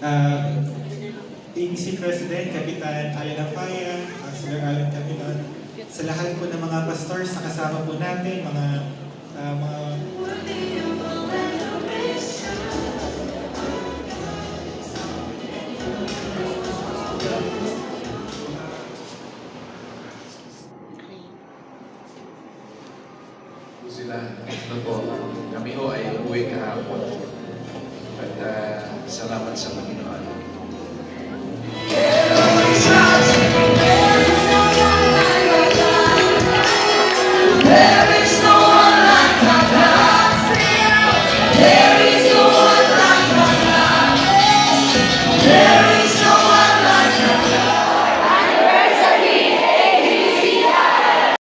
Uh, si President, Kapitan Alan Apaya, Sir Alan Capilon, sa lahat po ng mga pastors na kasama po natin, mga sila. Ano po, kami ho ay umuwi kahapon. At salamat sa Panginoon.